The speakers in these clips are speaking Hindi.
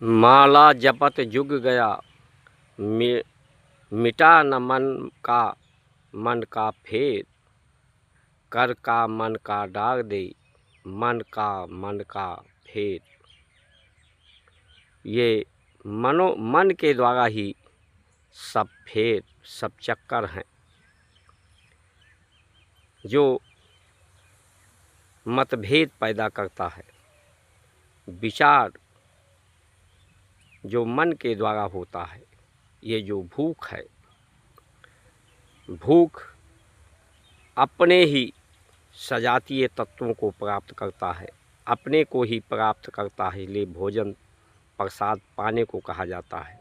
माला जपत जुग गया, मिटा न मन का फेर, कर का मन का डाग दे, मन का फेर। ये मन के द्वारा ही सब फेर, सब चक्कर हैं जो मतभेद पैदा करता है। विचार जो मन के द्वारा होता है, ये जो भूख है, भूख अपने ही सजातीय तत्वों को प्राप्त करता है, अपने को ही प्राप्त करता है, इसलिए भोजन प्रसाद पाने को कहा जाता है।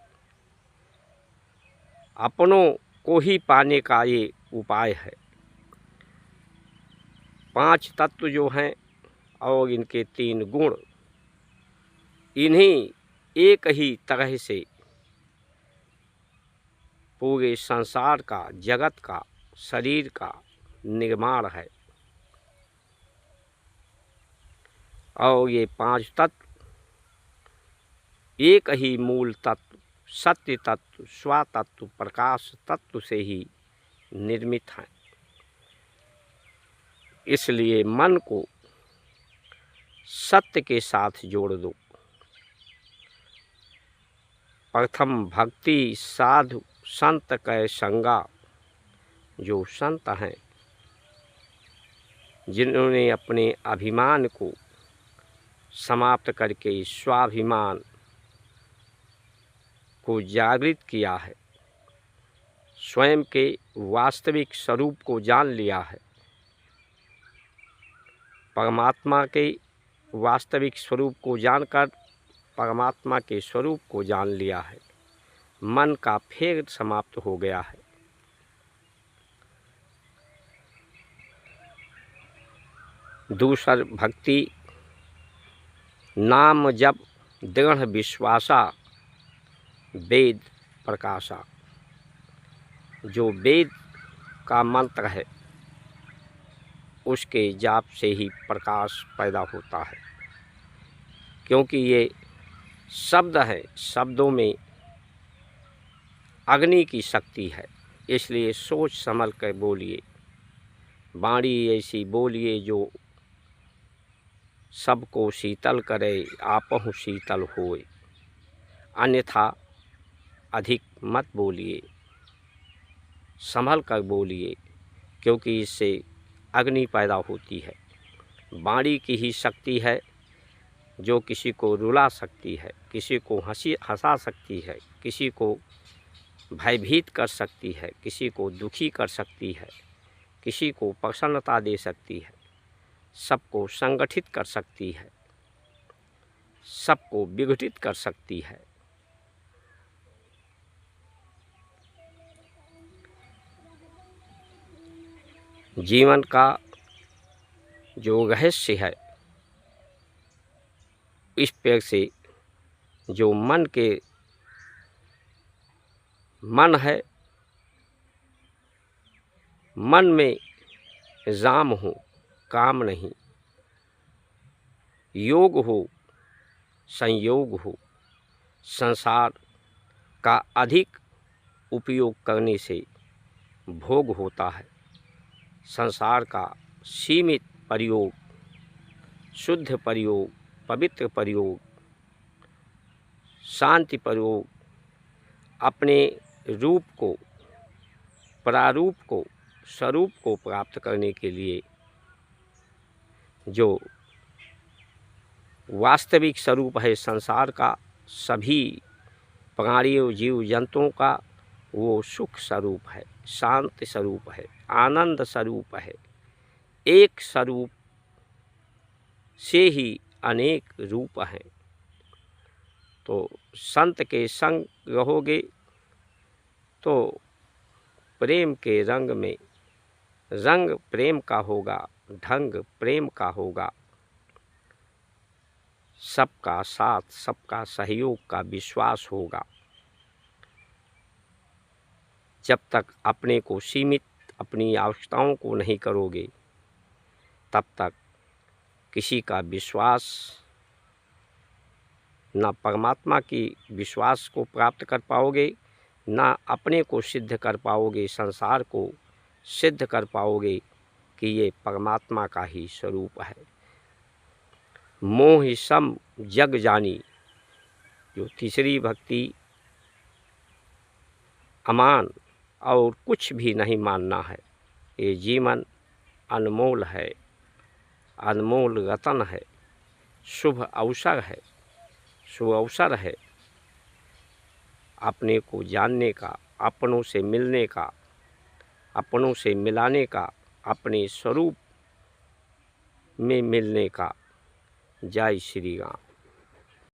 अपनों को ही पाने का ये उपाय है। 5 तत्व जो हैं और इनके 3 गुण, इन्हीं एक ही तरह से पूरे संसार का, जगत का, शरीर का निर्माण है। और ये 5 तत्व एक ही मूल तत्व, सत्य तत्व, स्वातत्व, प्रकाश तत्व से ही निर्मित हैं। इसलिए मन को सत्य के साथ जोड़ दो। प्रथम भक्ति साधु संत कै संगा। जो संत हैं, जिन्होंने अपने अभिमान को समाप्त करके स्वाभिमान को जागृत किया है, स्वयं के वास्तविक स्वरूप को जान लिया है, परमात्मा के वास्तविक स्वरूप को जानकर परमात्मा के स्वरूप को जान लिया है, मन का फेर समाप्त हो गया है। दूसर भक्ति नाम जप दृढ़ विश्वासा, वेद प्रकाशा। जो वेद का मंत्र है, उसके जाप से ही प्रकाश पैदा होता है, क्योंकि ये शब्द है, शब्दों में अग्नि की शक्ति है। इसलिए सोच संभल कर बोलिए, वाणी ऐसी बोलिए जो सबको शीतल करे, आपहु शीतल होए। अन्यथा अधिक मत बोलिए, संभल कर बोलिए, क्योंकि इससे अग्नि पैदा होती है। वाणी की ही शक्ति है जो किसी को रुला सकती है, किसी को हंसा सकती है, किसी को भयभीत कर सकती है, किसी को दुखी कर सकती है, किसी को प्रसन्नता दे सकती है, सबको संगठित कर सकती है, सबको विघटित कर सकती है। जीवन का जो रहस्य है, इस पेड़ से जो मन है, मन में राम हो, काम नहीं, योग हो, संयोग हो, संसार का अधिक उपयोग करने से भोग होता है। संसार का सीमित प्रयोग, शुद्ध प्रयोग, पवित्र प्रयोग, शांति प्रयोग, अपने रूप को, प्रारूप को, स्वरूप को प्राप्त करने के लिए जो वास्तविक स्वरूप है संसार का, सभी प्राणियों, जीव जंतुओं का, वो सुख स्वरूप है, शांति स्वरूप है, आनंद स्वरूप है। एक स्वरूप से ही अनेक रूप हैं। तो संत के संग रहोगे तो प्रेम के रंग में, रंग प्रेम का होगा, ढंग प्रेम का होगा, सबका साथ, सबका सहयोग का विश्वास होगा। जब तक अपने को सीमित, अपनी आवश्यकताओं को नहीं करोगे, तब तक किसी का विश्वास ना परमात्मा की विश्वास को प्राप्त कर पाओगे, ना अपने को सिद्ध कर पाओगे, संसार को सिद्ध कर पाओगे कि ये परमात्मा का ही स्वरूप है। मोह सम जग जानी, जो तीसरी भक्ति, अमान और कुछ भी नहीं मानना है। ये जीवन अनमोल है, अनमोल रतन है, शुभ अवसर है, शुभ अवसर है अपने को जानने का, अपनों से मिलने का, अपनों से मिलाने का, अपने स्वरूप में मिलने का। जय श्री राम।